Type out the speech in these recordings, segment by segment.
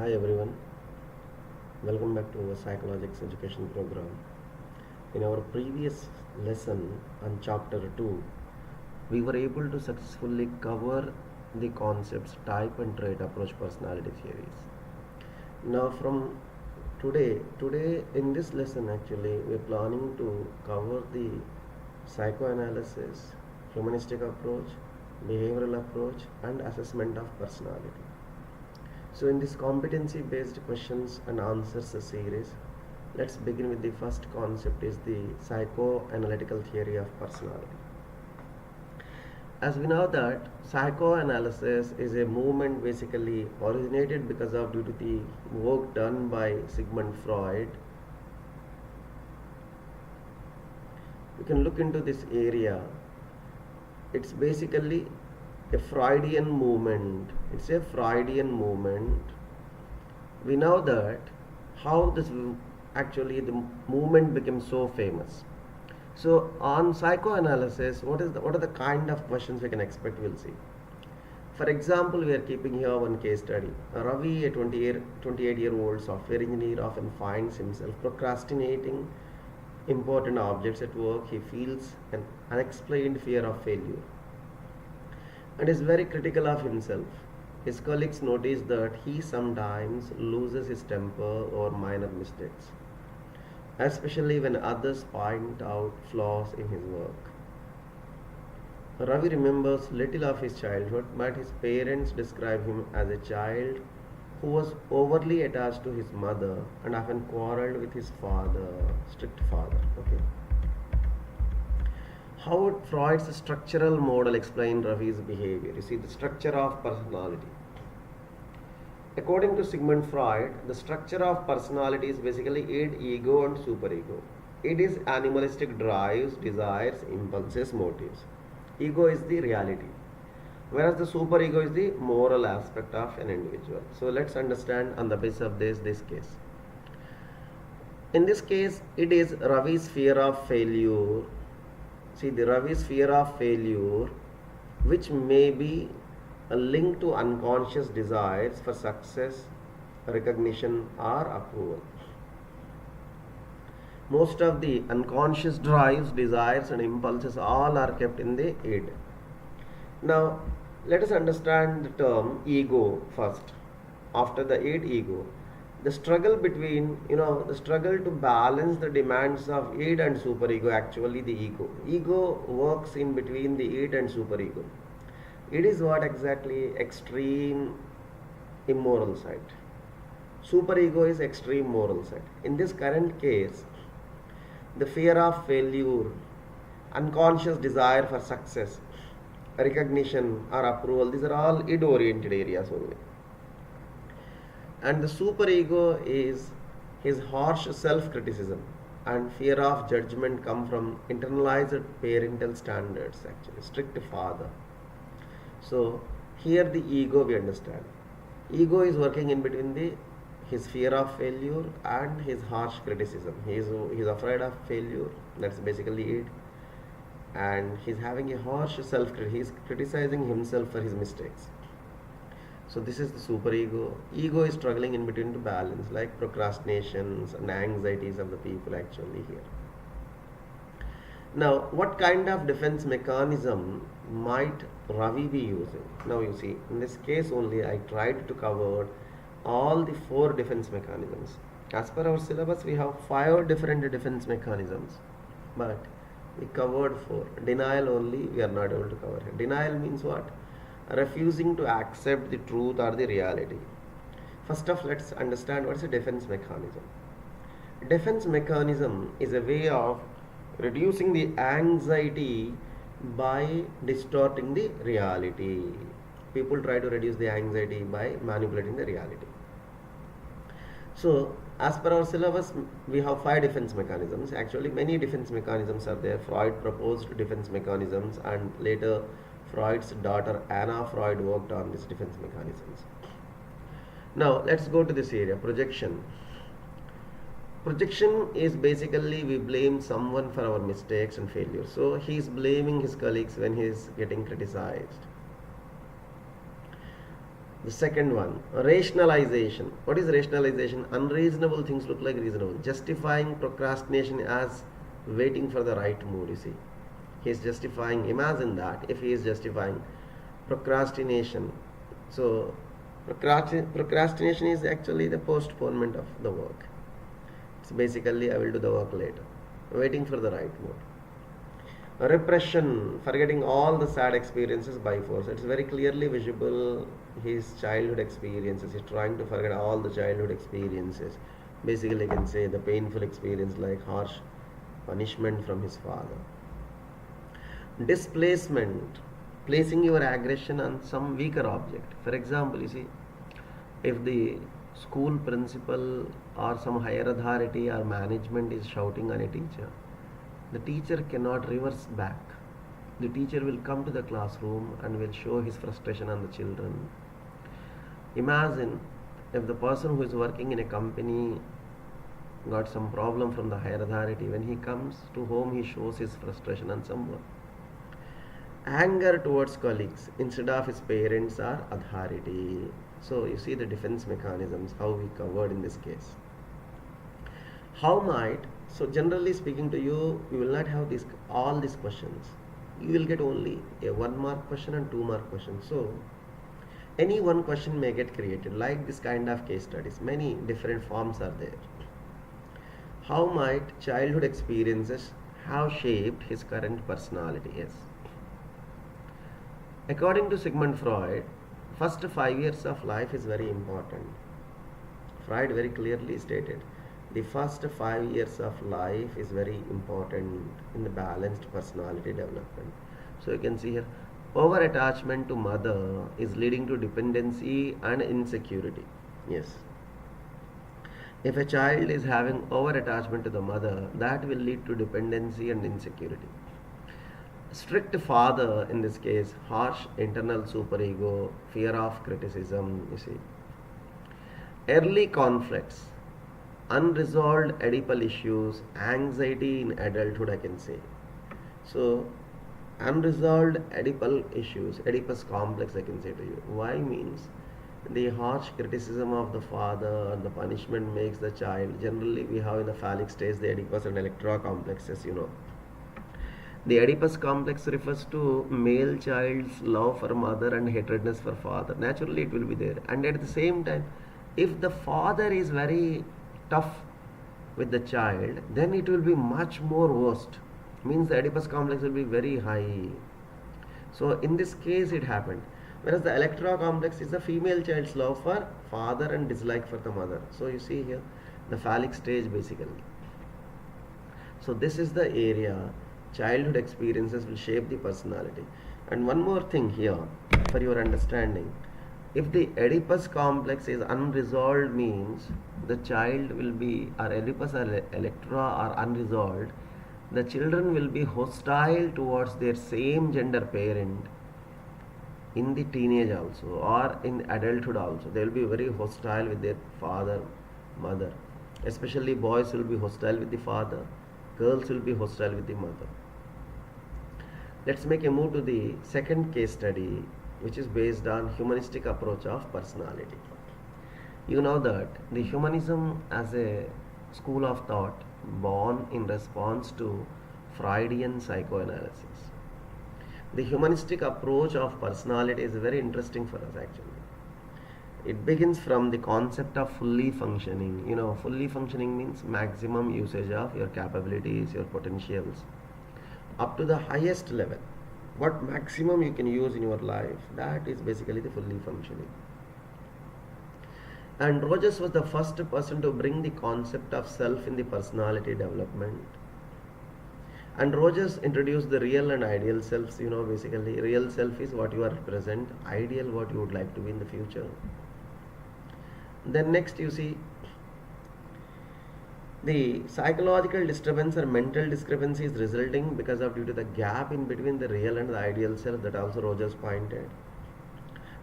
Hi everyone, welcome back to our psychologics education program. In our previous lesson on chapter 2, we were able to successfully cover the concepts type and trait approach personality theories. Now from today in this lesson actually we are planning to cover the psychoanalysis, humanistic approach, behavioral approach and assessment of personality. So in this competency based questions and answers series, let's begin with the first concept is the psychoanalytical theory of personality. As we know that psychoanalysis is a movement basically originated because of due to the work done by Sigmund Freud. You can look into this area. It's basically a Freudian movement. It's a Freudian movement. We know that how this actually the movement became so famous. So on psychoanalysis, what are the kind of questions we can expect? We'll see. For example, we are keeping here one case study. Ravi, a 28-year-old software engineer, often finds himself procrastinating important objects at work. He feels an unexplained fear of failure and is very critical of himself. His colleagues notice that he sometimes loses his temper over minor mistakes, especially when others point out flaws in his work. Ravi remembers little of his childhood, but his parents describe him as a child who was overly attached to his mother and often quarreled with his father, strict father. Okay. How would Freud's structural model explain Ravi's behavior? You see, the structure of personality. According to Sigmund Freud, the structure of personality is basically id, ego, and superego. Id is animalistic drives, desires, impulses, motives. Ego is the reality, whereas the superego is the moral aspect of an individual. So let's understand on the basis of this case. In this case, it is Ravi's fear of failure. See, the Ravi's fear of failure, which may be a link to unconscious desires for success, recognition, or approval. Most of the unconscious drives, desires, and impulses all are kept in the id. Now, let us understand the term ego first. After the id, ego. The struggle between, the struggle to balance the demands of id and superego, actually the ego. Ego works in between the id and superego. It is what exactly? Extreme immoral side. Superego is extreme moral side. In this current case, the fear of failure, unconscious desire for success, recognition or approval, these are all id oriented areas only. And the superego is his harsh self-criticism and fear of judgment come from internalized parental standards, actually strict father. So here the ego we understand. Ego is working in between his fear of failure and his harsh criticism. He's afraid of failure. That's basically it. And he's having a harsh self-critic. He's criticizing himself for his mistakes. So this is the superego. Ego is struggling in between to balance, like procrastinations and anxieties of the people actually here. Now, what kind of defense mechanism might Ravi be using? Now you see, in this case only I tried to cover all the 4 defense mechanisms. As per our syllabus, we have 5 different defense mechanisms, but we covered 4. Denial only we are not able to cover. Denial means what? Refusing to accept the truth or the reality. First off, let's understand what is a defense mechanism. Defense mechanism is a way of reducing the anxiety by distorting the reality. People try to reduce the anxiety by manipulating the reality. So, as per our syllabus, we have 5 defense mechanisms. Actually, many defense mechanisms are there. Freud proposed defense mechanisms, and later Freud's daughter Anna Freud worked on these defense mechanisms. Now, let's go to this area, projection. Projection is basically we blame someone for our mistakes and failures. So he is blaming his colleagues when he is getting criticized. The second one, rationalization. What is rationalization? Unreasonable things look like reasonable. Justifying procrastination as waiting for the right mood, you see. He is justifying, imagine that if he is justifying procrastination. So, procrastination is actually the postponement of the work. It's basically, I will do the work later. Waiting for the right mood. Repression, forgetting all the sad experiences by force. It's very clearly visible his childhood experiences. He's trying to forget all the childhood experiences. Basically, I can say the painful experience like harsh punishment from his father. Displacement, placing your aggression on some weaker object. For example, you see, if the school principal or some higher authority or management is shouting on a teacher, the teacher cannot reverse back. The teacher will come to the classroom and will show his frustration on the children. Imagine if the person who is working in a company got some problem from the higher authority. When he comes to home, he shows his frustration on someone. Anger towards colleagues instead of his parents or authority. So you see the defense mechanisms, how we covered in this case. How might, so generally speaking to you, you will not have all these questions. You will get only a 1 mark question and 2 mark question. So any one question may get created like this kind of case studies. Many different forms are there. How might childhood experiences have shaped his current personality? Yes. According to Sigmund Freud, first 5 years of life is very important. Freud very clearly stated the first 5 years of life is very important in the balanced personality development. So you can see here, over attachment to mother is leading to dependency and insecurity. Yes. If a child is having over attachment to the mother, that will lead to dependency and insecurity. Strict father, in this case, harsh internal superego, fear of criticism, you see. Early conflicts, unresolved Oedipal issues, anxiety in adulthood, I can say. So, unresolved Oedipal issues, Oedipus complex, I can say to you. Why means the harsh criticism of the father and the punishment makes the child. Generally, we have in the phallic stage the Oedipus and Electra complexes, you know. The Oedipus complex refers to male child's love for mother and hatredness for father. Naturally, it will be there. And at the same time, if the father is very tough with the child, then it will be much more worst. Means the Oedipus complex will be very high. So in this case, it happened. Whereas the Electra complex is the female child's love for father and dislike for the mother. So you see here, the phallic stage basically. So this is the area. Childhood experiences will shape the personality. And one more thing here for your understanding. If the Oedipus complex is unresolved, means the child will be, or Oedipus or Electra are unresolved, the children will be hostile towards their same gender parent in the teenage also, or in adulthood also. They will be very hostile with their father, mother. Especially boys will be hostile with the father, girls will be hostile with the mother. Let's make a move to the second case study, which is based on humanistic approach of personality. You know that the humanism as a school of thought born in response to Freudian psychoanalysis. The humanistic approach of personality is very interesting for us actually. It begins from the concept of fully functioning. You know, fully functioning means maximum usage of your capabilities, your potentials, up to the highest level. What maximum you can use in your life, that is basically the fully functioning. And Rogers was the first person to bring the concept of self in the personality development. And Rogers introduced the real and ideal selves. You know, basically real self is what you are present, ideal what you would like to be in the future. Then next you see the psychological disturbance or mental discrepancy is resulting because of due to the gap in between the real and the ideal self, that also Rogers pointed.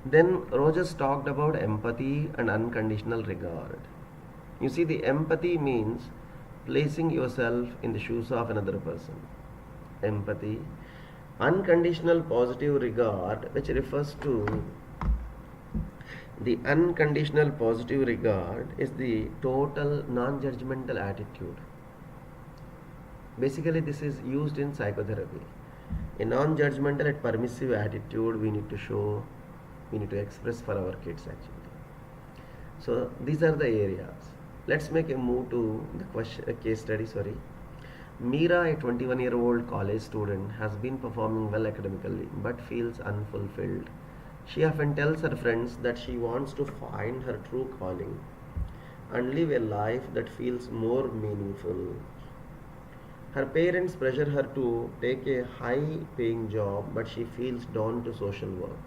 Then Rogers talked about empathy and unconditional regard. You see, the empathy means placing yourself in the shoes of another person. Empathy. Unconditional positive regard, which refers to The unconditional positive regard is the total non-judgmental attitude. Basically, this is used in psychotherapy. A non-judgmental and permissive attitude we need to show, we need to express for our kids actually. So these are the areas. Let's make a move to the question, case study. Sorry. Meera, a 21-year-old college student, has been performing well academically but feels unfulfilled. She often tells her friends that she wants to find her true calling and live a life that feels more meaningful. Her parents pressure her to take a high paying job, but she feels drawn to social work.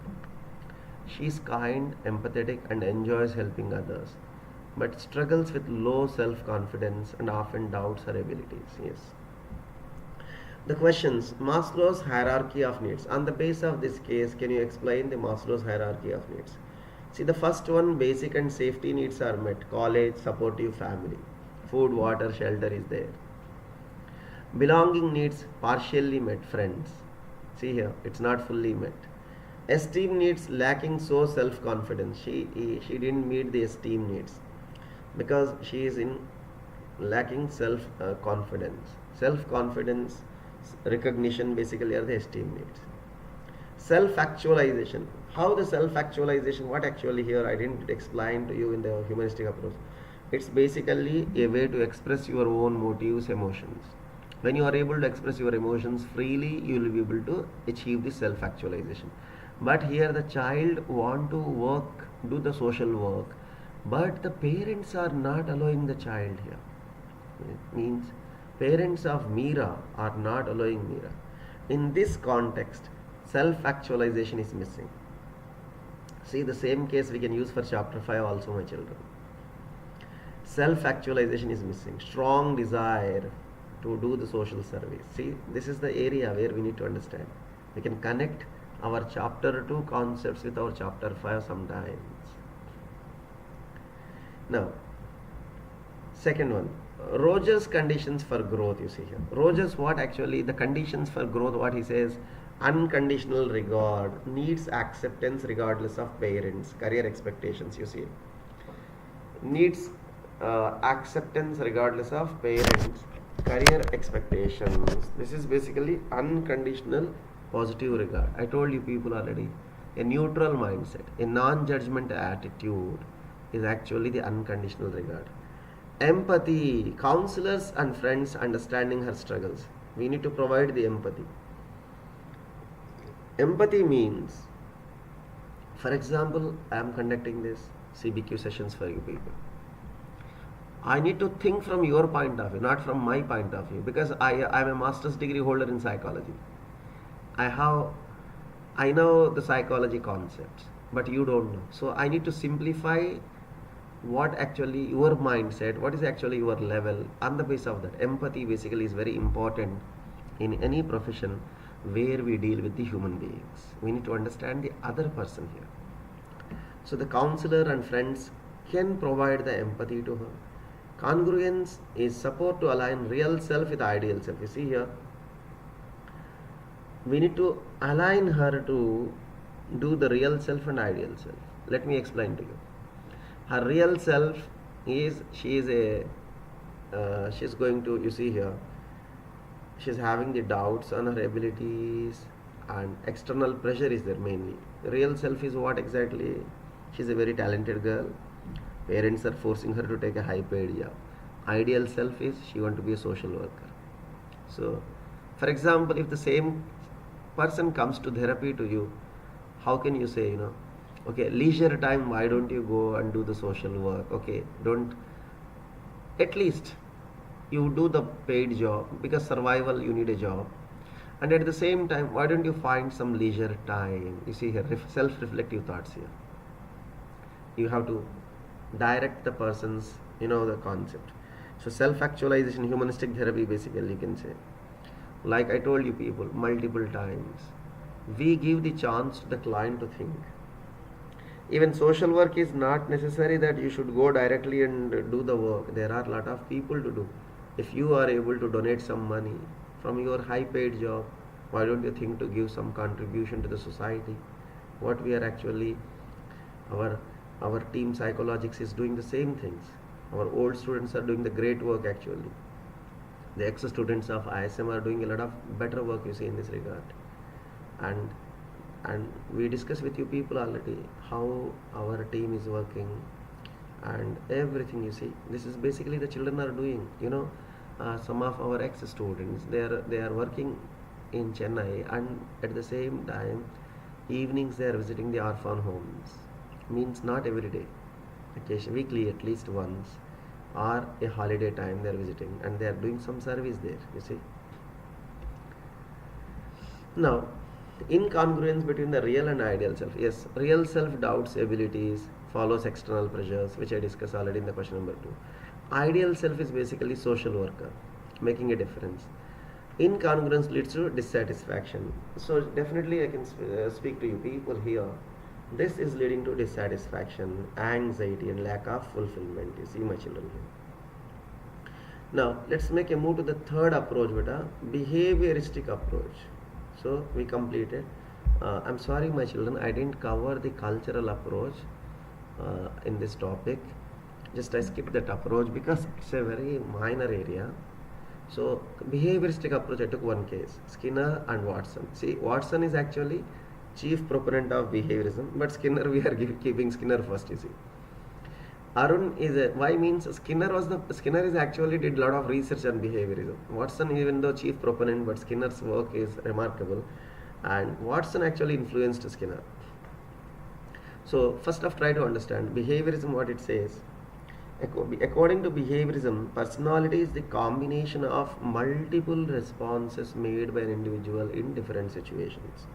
She is kind, empathetic, and enjoys helping others, but struggles with low self confidence and often doubts her abilities. Yes. The questions: Maslow's hierarchy of needs. On the basis of this case, can you explain the Maslow's hierarchy of needs? See, the first one, basic and safety needs are met. College, supportive family, food, water, shelter is there. Belonging needs partially met, friends. See here, it's not fully met. Esteem needs lacking, so self confidence. She didn't meet the esteem needs because she is in lacking self confidence. Self confidence, recognition basically are the esteem needs. Self actualization. How the self actualization? What actually here I didn't explain to you in the humanistic approach. It's basically a way to express your own motives, emotions. When you are able to express your emotions freely, you will be able to achieve the self actualization. But here the child want to work, do the social work, but the parents are not allowing the child here. It means parents of Meera are not allowing Meera. In this context, self actualization is missing. See, the same case we can use for chapter 5 also, my children. Self actualization is missing. Strong desire to do the social service. See, this is the area where we need to understand. We can connect our chapter 2 concepts with our chapter 5 sometimes. Now, second one, Rogers' conditions for growth. You see here, Rogers, what actually the conditions for growth, what he says: unconditional regard, needs acceptance regardless of parents, career expectations. You see, needs acceptance regardless of parents, career expectations. This is basically unconditional positive regard. I told you people already, a neutral mindset, a non-judgment attitude is actually the unconditional regard. Empathy, counselors and friends understanding her struggles. We need to provide the empathy. Empathy means, for example, I am conducting this CBQ sessions for you people. I need to think from your point of view, not from my point of view, because I am a master's degree holder in psychology. I know the psychology concepts, but you don't know. So I need to simplify what actually your mindset, what is actually your level. On the basis of that, empathy basically is very important in any profession where we deal with the human beings. We need to understand the other person here. So the counselor and friends can provide the empathy to her. Congruence is support to align real self with ideal self. You see here, we need to align her to do the real self and ideal self. Let me explain to you. Her real self is, she's going to, you see here, she's having the doubts on her abilities and external pressure is there mainly. Real self is what exactly? She's a very talented girl. Parents are forcing her to take a high paid job. Ideal self is she want to be a social worker. So, for example, if the same person comes to therapy to you, how can you say, okay, leisure time, why don't you go and do the social work? Okay, don't, at least you do the paid job, because survival you need a job. And at the same time, why don't you find some leisure time? You see here, self-reflective thoughts here. You have to direct the person's, the concept. So self-actualization, humanistic therapy basically you can say. Like I told you people multiple times, we give the chance to the client to think. Even social work is not necessary that you should go directly and do the work. There are a lot of people to do. If you are able to donate some money from your high paid job, why don't you think to give some contribution to the society? What we are actually, our our team psychologics is doing the same things. Our old students are doing the great work actually. The ex-students of ISM are doing a lot of better work, you see, in this regard. And we discussed with you people already how our team is working and everything, you see. This is basically the children are doing, some of our ex-students, they are working in Chennai, and at the same time evenings they are visiting the orphan homes. Means not every day, occasion weekly at least once, or a holiday time they are visiting, and they are doing some service there, you see. Now, incongruence between the real and ideal self. Yes, real self doubts abilities, follows external pressures, which I discussed already in the question number 2. Ideal self is basically social worker, making a difference. Incongruence leads to dissatisfaction. So definitely I can speak to you people here. This is leading to dissatisfaction, anxiety, and lack of fulfillment. You see my children here. Now let's make a move to the third approach, beta, behavioristic approach. So we completed. I'm sorry my children, I didn't cover the cultural approach in this topic. Just I skipped that approach because it's a very minor area. So behavioristic approach, I took one case, Skinner and Watson. See, Watson is actually chief proponent of behaviorism, but Skinner, we are keeping Skinner first, you see. Arun is a, why means Skinner is actually did a lot of research on behaviorism. Watson, even though chief proponent, but Skinner's work is remarkable, and Watson actually influenced Skinner. So first off, try to understand behaviorism, what it says. According to behaviorism, personality is the combination of multiple responses made by an individual in different situations.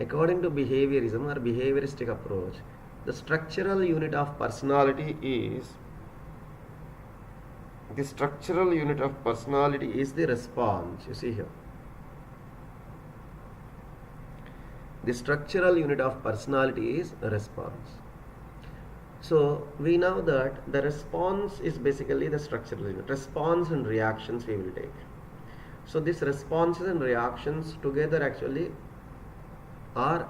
According to behaviorism or behavioristic approach, the structural unit of personality is the response. You see here. The structural unit of personality is a response. So we know that the response is basically the structural unit. Response and reactions we will take. So these responses and reactions together actually are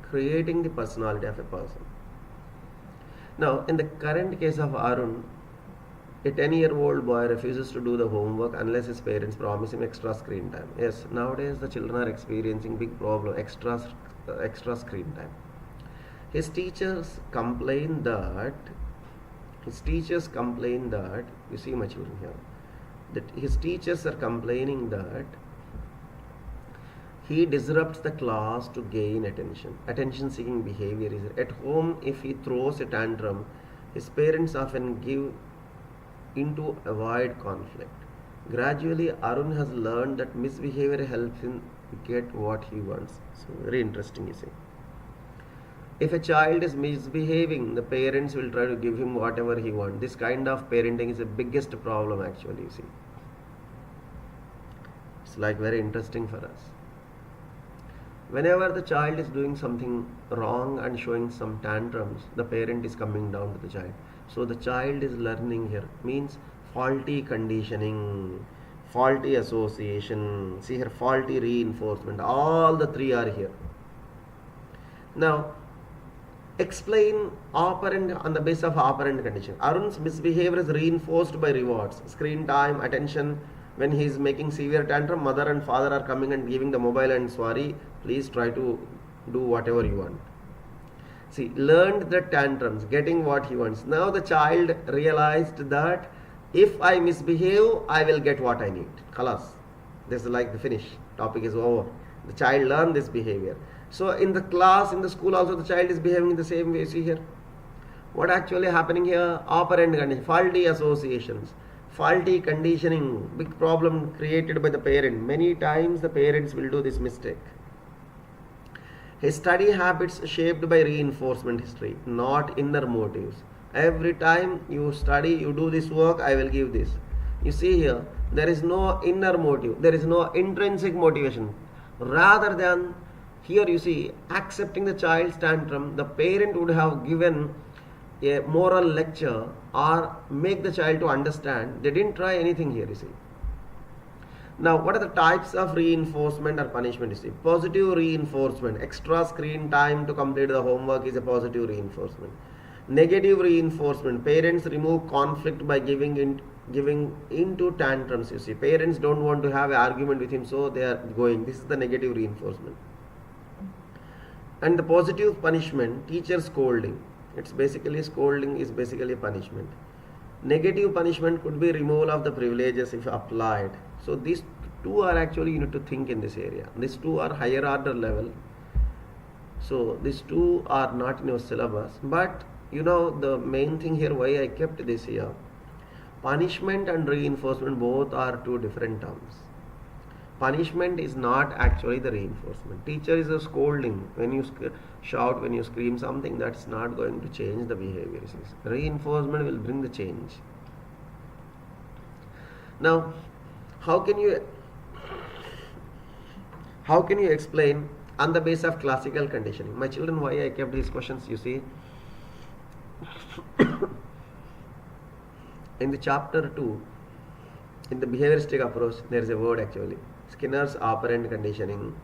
creating the personality of a person. Now in the current case of Arun, a 10-year-old boy refuses to do the homework unless his parents promise him extra screen time. Yes, nowadays the children are experiencing big problem, extra screen time. His teachers complain that, you see my children here, that his teachers are complaining that he disrupts the class to gain attention. Attention seeking behavior is at home. If he throws a tantrum, his parents often give in to avoid conflict. Gradually, Arun has learned that misbehavior helps him get what he wants. So very interesting, you see. If a child is misbehaving, the parents will try to give him whatever he wants. This kind of parenting is the biggest problem actually, you see. It's like very interesting for us. Whenever the child is doing something wrong and showing some tantrums, the parent is coming down to the child. So the child is learning here. Means faulty conditioning, faulty association, see here, faulty reinforcement. All the three are here. Now, explain operant on the basis of operant condition. Arun's misbehavior is reinforced by rewards, screen time, attention. When he is making severe tantrum, mother and father are coming and giving the mobile and sorry, please try to do whatever you want. See, learned the tantrums, getting what he wants. Now the child realized that if I misbehave, I will get what I need. Khalas. This is like the finish. Topic is over. The child learned this behavior. So in the class, in the school also, the child is behaving in the same way. See here. What actually happening here? Operant condition, faulty associations, faulty conditioning, big problem created by the parent. Many times the parents will do this mistake. His study habits shaped by reinforcement history, not inner motives. Every time you study, you do this work, I will give this. You see here, there is no inner motive, there is no intrinsic motivation. Rather than here you see, accepting the child's tantrum, the parent would have given a moral lecture or make the child to understand. They didn't try anything here, you see. Now, what are the types of reinforcement or punishment? You see, positive reinforcement, extra screen time to complete the homework is a positive reinforcement. Negative reinforcement, parents remove conflict by giving into tantrums. You see, parents don't want to have an argument with him, so they are going. This is the negative reinforcement. And the positive punishment, teacher scolding. It's basically scolding is basically punishment. Negative punishment could be removal of the privileges if applied. So these two are actually you need to think in this area. These two are higher order level. So these two are not in your syllabus. But you know the main thing here why I kept this here. Punishment and reinforcement both are two different terms. Punishment is not actually the reinforcement. Teacher is a scolding. When you shout, when you scream something, that's not going to change the behavior. Reinforcement will bring the change. Now, how can you explain on the basis of classical conditioning? My children, why I kept these questions, you see. In the chapter 2, in the behavioristic approach, there is a word actually. Skinner's operant conditioning,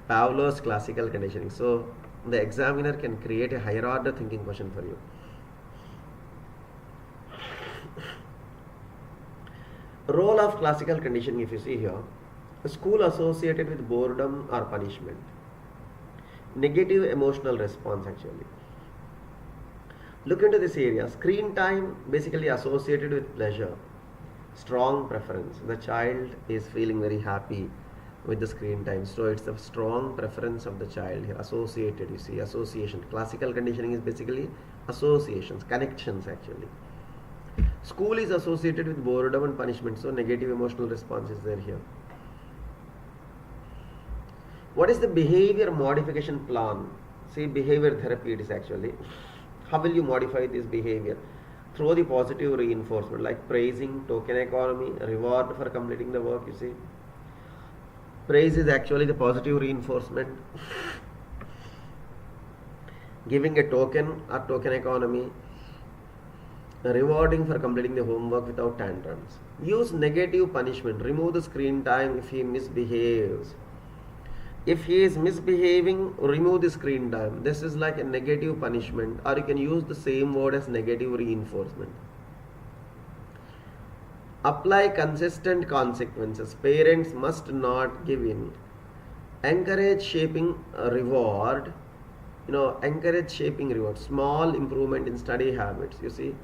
Pavlov's classical conditioning. So the examiner can create a higher order thinking question for you. Role of classical conditioning, if you see here, a school associated with boredom or punishment. Negative emotional response actually. Look into this area. Screen time basically associated with pleasure. Strong preference. The child is feeling very happy with the screen time. So it's a strong preference of the child here. Associated, you see, association. Classical conditioning is basically associations, connections actually. School is associated with boredom and punishment. So negative emotional response is there here. What is the behavior modification plan? See, behavior therapy it is actually. How will you modify this behavior? Through the positive reinforcement like praising, token economy, reward for completing the work, you see. Praise is actually the positive reinforcement. Giving a token or token economy, rewarding for completing the homework without tantrums. Use negative punishment, remove the screen time if he misbehaves. If he is misbehaving, remove the screen time. This is like a negative punishment, or you can use the same word as negative reinforcement. Apply consistent consequences. Parents must not give in. Encourage shaping reward. Encourage shaping reward. Small improvement in study habits. You see,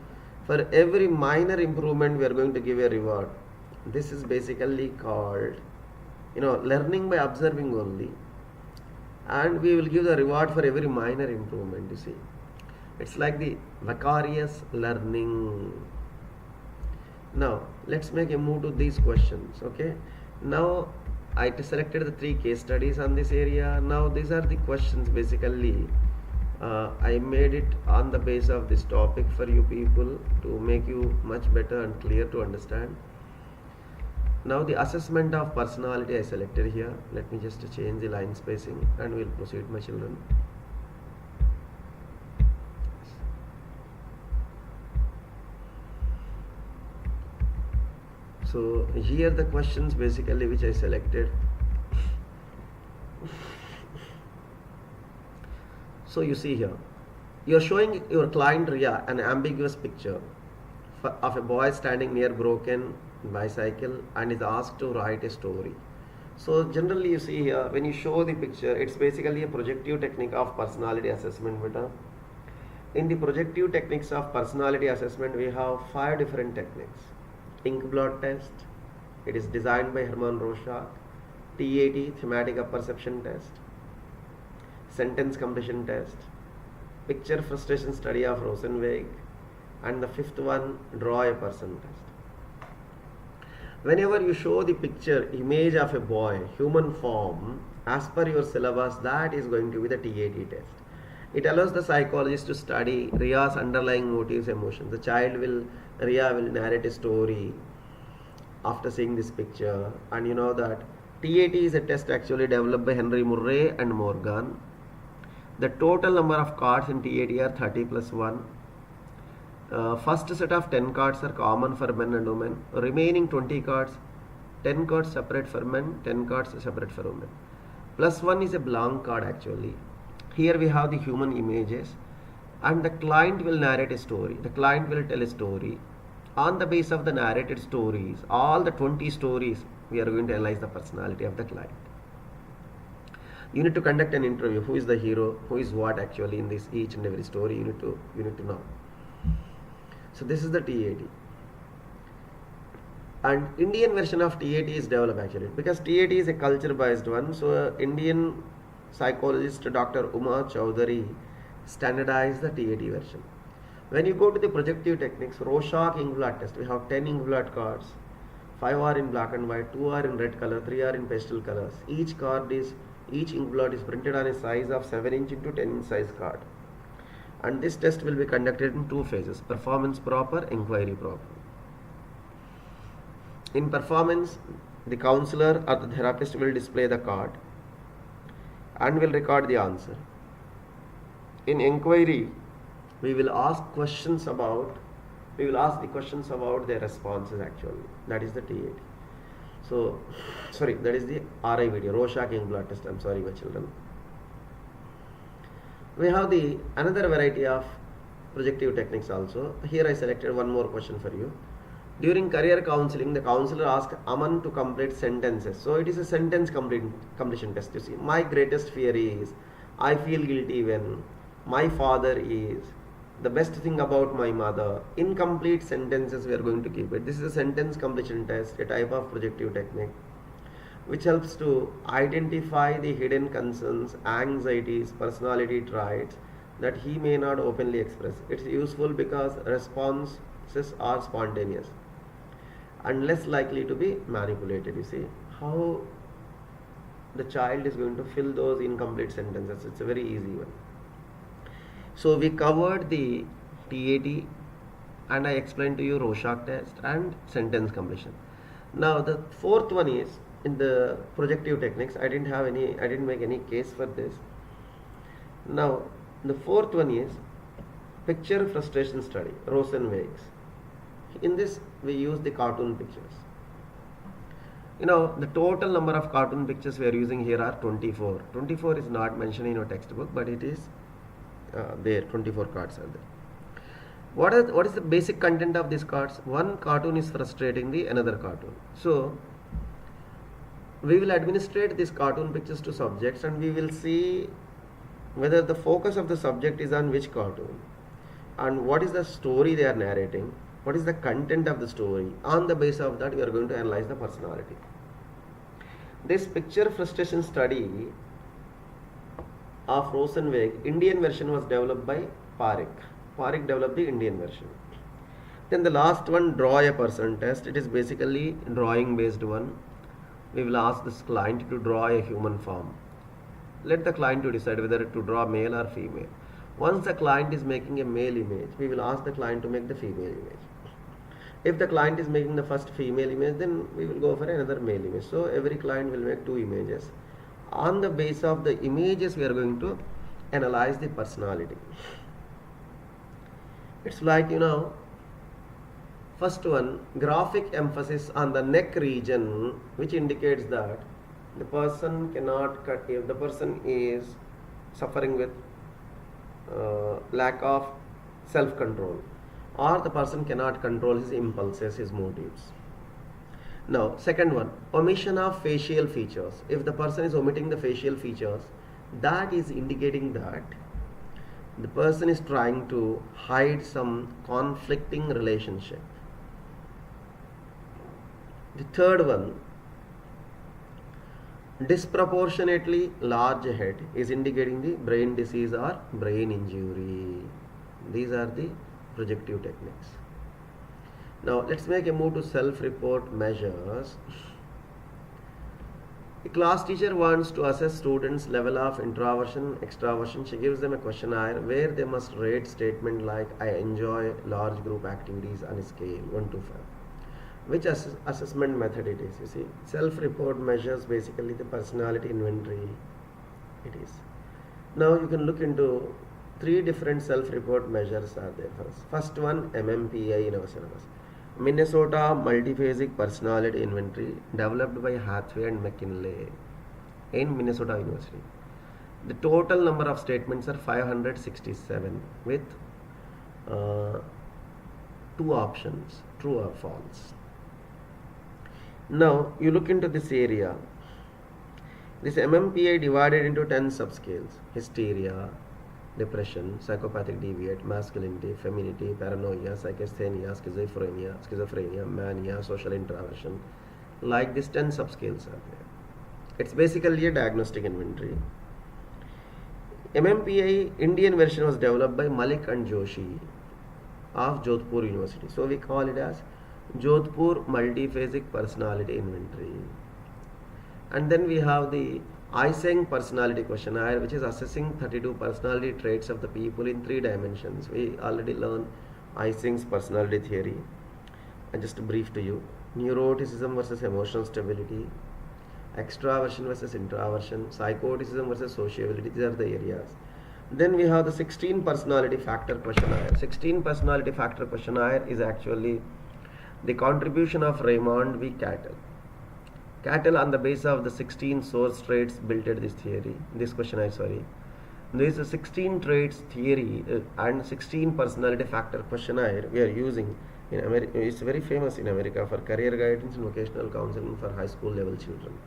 for every minor improvement, we are going to give a reward. This is basically called learning by observing only, and we will give the reward for every minor improvement. You see, it's like the vicarious learning. Now let's make a move to these questions. Okay, now I selected the 3 case studies on this area. Now these are the questions basically I made it on the base of this topic for you people to make you much better and clear to understand. Now the assessment of personality I selected here. Let me just change the line spacing and we'll proceed, my children. So here the questions basically which I selected. So you see here, you are showing your client Ria an ambiguous picture of a boy standing near broken bicycle and is asked to write a story. So generally you see here, when you show the picture, it's basically a projective technique of personality assessment. In the projective techniques of personality assessment, we have 5 different techniques. Inkblot test, it is designed by Hermann Rorschach. TAT, thematic apperception test. Sentence completion test. Picture frustration study of Rosenweg. And the 5th one, draw a person test. Whenever you show the picture, image of a boy, human form, as per your syllabus, that is going to be the TAT test. It allows the psychologist to study Ria's underlying motives, emotions. The child Ria will narrate a story after seeing this picture. And you know that TAT is a test actually developed by Henry Murray and Morgan. The total number of cards in TAT are 30 plus 1. First set of 10 cards are common for men and women. Remaining 20 cards 10 cards separate for men, 10 cards separate for women. +1 is a blank card actually. Here we have the human images and the client will narrate a story. The client will tell a story. On the base of the narrated stories, all the 20 stories, we are going to analyze the personality of the client. You need to conduct an interview. Who is the hero? Who is what actually in this each and every story? You need to know. So this is the TAT. And Indian version of TAT is developed actually because TAT is a culture based one. So Indian psychologist Dr. Uma Chowdhury standardized the TAT version. When you go to the projective techniques, Rorschach ink blot test, we have 10 ink blot cards. 5 are in black and white, 2 are in red color, 3 are in pastel colors. Each ink blot is printed on a size of 7" into 10" size card. And this test will be conducted in 2 phases, performance proper, inquiry proper. In performance, the counselor or the therapist will display the card and will record the answer. In inquiry, we will ask the questions about their responses actually. That is the TAT. So, sorry, that is the RI video, Rorschach ink blot test. I'm sorry, my children. We have the another variety of projective techniques also. Here I selected one more question for you. During career counseling, the counselor asks Aman to complete sentences. So it is a sentence completion test. You see, my greatest fear is, I feel guilty when, my father is, the best thing about my mother. Incomplete sentences we are going to keep it. This is a sentence completion test, a type of projective technique which helps to identify the hidden concerns, anxieties, personality traits that he may not openly express. It's useful because responses are spontaneous and less likely to be manipulated. You see how the child is going to fill those incomplete sentences. It's a very easy one. So we covered the TAT and I explained to you Rorschach test and sentence completion. Now the fourth one is in the projective techniques. I didn't make any case for this. Now the fourth one is picture frustration study, Rosenwegs. In this we use the cartoon pictures. You know, the total number of cartoon pictures we are using here are 24. 24 is not mentioned in your textbook, but it is there. 24 cards are there. What is the basic content of these cards? One cartoon is frustrating the another cartoon. So we will administrate these cartoon pictures to subjects and we will see whether the focus of the subject is on which cartoon and what is the story they are narrating, what is the content of the story. On the basis of that we are going to analyze the personality. This picture frustration study of Rosenweg, Indian version was developed by Parekh. Parekh developed the Indian version. Then the last one, draw a person test. It is basically drawing based one. We will ask this client to draw a human form. Let the client to decide whether to draw male or female. Once the client is making a male image, we will ask the client to make the female image. If the client is making the first female image, then we will go for another male image. So every client will make 2 images. On the basis of the images, we are going to analyze the personality. It's like, you know, first one, graphic emphasis on the neck region, which indicates that the person cannot cut, if the person is suffering with lack of self-control, or the person cannot control his impulses, his motives. Now, second one, omission of facial features. If the person is omitting the facial features, that is indicating that the person is trying to hide some conflicting relationship. The third one, disproportionately large head is indicating the brain disease or brain injury. These are the projective techniques. Now let's make a move to self-report measures. A class teacher wants to assess students' level of introversion, extraversion. She gives them a questionnaire where they must rate statement like I enjoy large group activities on a scale 1 to 5. Which assessment method it is? You see, self-report measures basically the personality inventory. It is. Now you can look into 3 different self-report measures are there. First one, MMPI in our syllabus. Minnesota Multiphasic Personality Inventory developed by Hathaway and McKinley in Minnesota University. The total number of statements are 567 with uh, two options, true or false. Now you look into this area. This MMPI divided into 10 subscales: hysteria, depression, psychopathic deviant, masculinity, femininity, paranoia, psychasthenia, schizophrenia, mania, social introversion. Like this, 10 subscales are there. It's basically a diagnostic inventory. MMPI Indian version was developed by Malik and Joshi of Jodhpur University. So we call it as Jodhpur Multiphasic Personality Inventory. And then we have the Eysenck Personality Questionnaire, which is assessing 32 personality traits of the people in 3 dimensions. We already learned Eysenck's personality theory. I just brief to you. Neuroticism versus emotional stability, extraversion versus introversion, psychoticism versus sociability. These are the areas. Then we have the 16 personality factor questionnaire. 16 personality factor questionnaire is actually the contribution of Raymond V. Cattell. Cattell, on the basis of the 16 source traits, built this questionnaire. There is a 16 traits theory and 16 personality factor questionnaire we are using in America. It's very famous in America for career guidance and vocational counseling for high school level children.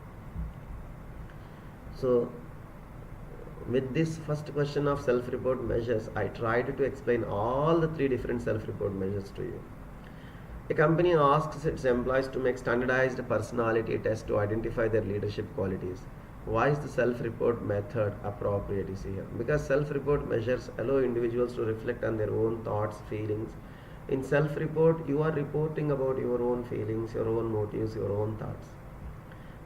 So, with this first question of self-report measures, I tried to explain all the 3 different self-report measures to you. A company asks its employees to make standardized personality tests to identify their leadership qualities. Why is the self-report method appropriate? You see here, because self-report measures allow individuals to reflect on their own thoughts, feelings. In self-report, you are reporting about your own feelings, your own motives, your own thoughts.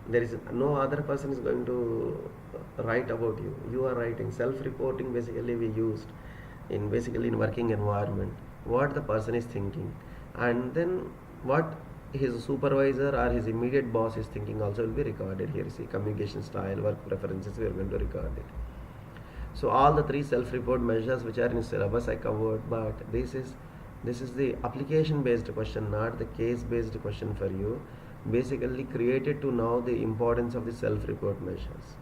There is no other person is going to write about you. You are writing. Self-reporting basically we used in working environment. What the person is thinking, and then what his supervisor or his immediate boss is thinking also will be recorded here. See, communication style, work preferences, we are going to record it. So all the 3 self-report measures which are in syllabus I covered, but this is the application based question, not the case based question for you. Basically created to know the importance of the self-report measures.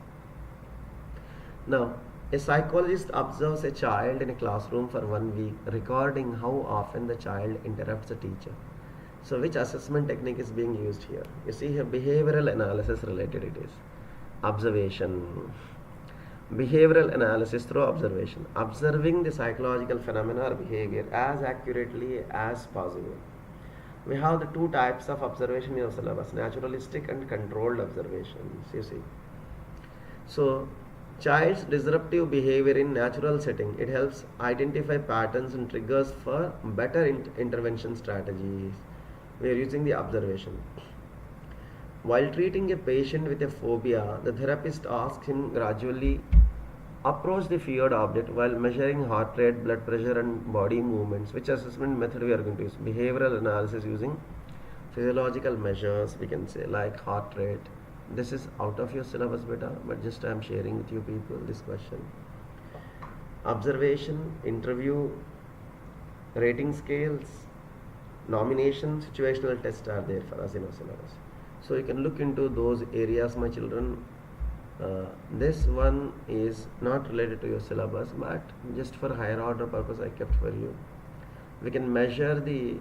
Now, a psychologist observes a child in a classroom for 1 week, recording how often the child interrupts the teacher. So which assessment technique is being used here? You see here, behavioral analysis related it is. Observation. Behavioral analysis through observation. Observing the psychological phenomena or behavior as accurately as possible. We have the 2 types of observation in our syllabus: naturalistic and controlled observations. You see. So, child's disruptive behavior in natural setting, it helps identify patterns and triggers for better intervention strategies. We are using the observation. While treating a patient with a phobia, the therapist asks him gradually approach the feared object while measuring heart rate, blood pressure and body movements. Which assessment method we are going to use? Behavioral analysis using physiological measures, we can say, like heart rate. This is out of your syllabus beta, but just I am sharing with you people this question. Observation, interview, rating scales, nomination, situational tests are there for us in our syllabus. So you can look into those areas, my children. This one is not related to your syllabus, but just for higher order purpose I kept for you. We can measure the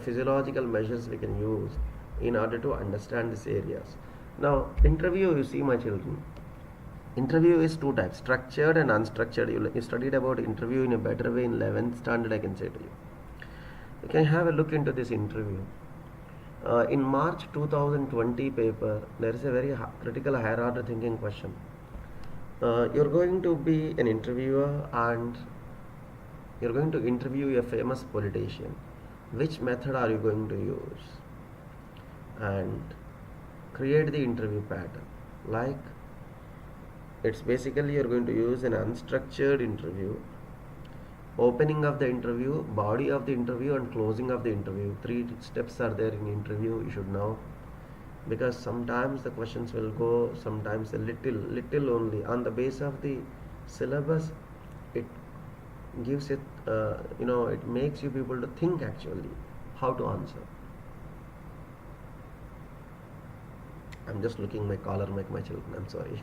physiological measures we can use in order to understand these areas. Now, interview, you see my children. Interview is 2 types, structured and unstructured. You studied about interview in a better way in 11th standard, I can say to you. You can have a look into this interview. In March 2020 paper, there is a very critical higher order thinking question. You're going to be an interviewer and you're going to interview a famous politician. Which method are you going to use? And create the interview pattern. Like, it's basically you're going to use an unstructured interview, opening of the interview, body of the interview and closing of the interview. 3 steps are there in interview, you should know, because sometimes the questions will go, sometimes a little only. On the base of the syllabus, it gives it, it makes you people to think actually how to answer. I'm just looking my collar mic, my children, I'm sorry.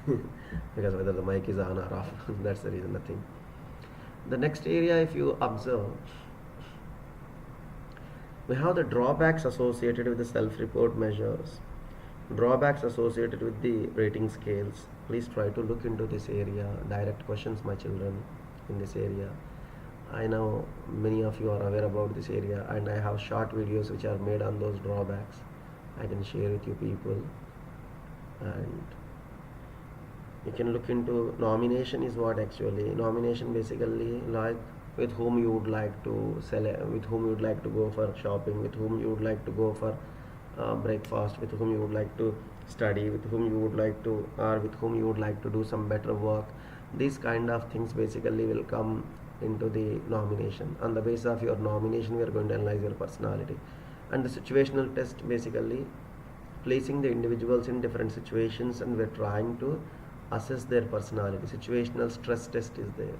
Because whether the mic is on or off, that's the reason, nothing. The next area, if you observe, we have the drawbacks associated with the self-report measures, drawbacks associated with the rating scales. Please try to look into this area. Direct questions, my children, in this area. I know many of you are aware about this area, and I have short videos which are made on those drawbacks. I can share with you people. And you can look into nomination is what actually. Nomination basically like with whom you would like to select, with whom you would like to go for shopping, with whom you would like to go for breakfast, with whom you would like to study, with whom you would like to, or with whom you would like to do some better work. These kind of things basically will come into the nomination. On the basis of your nomination, we are going to analyze your personality. And the situational test basically placing the individuals in different situations, and we're trying to assess their personality. Situational stress test is there,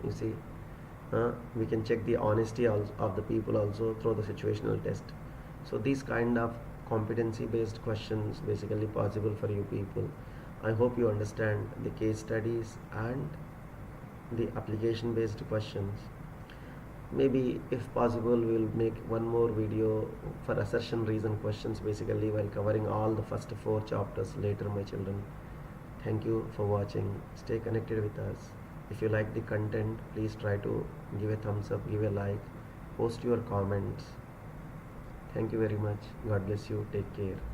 you see. We can check the honesty of the people also through the situational test. So these kind of competency based questions basically possible for you people. I hope you understand the case studies and the application based questions. Maybe if possible we will make one more video for assertion reason questions, basically while covering all the first 4 chapters later, my children. Thank you for watching. Stay connected with us. If you like the content, please try to give a thumbs up, give a like, post your comments. Thank you very much. God bless you. Take care.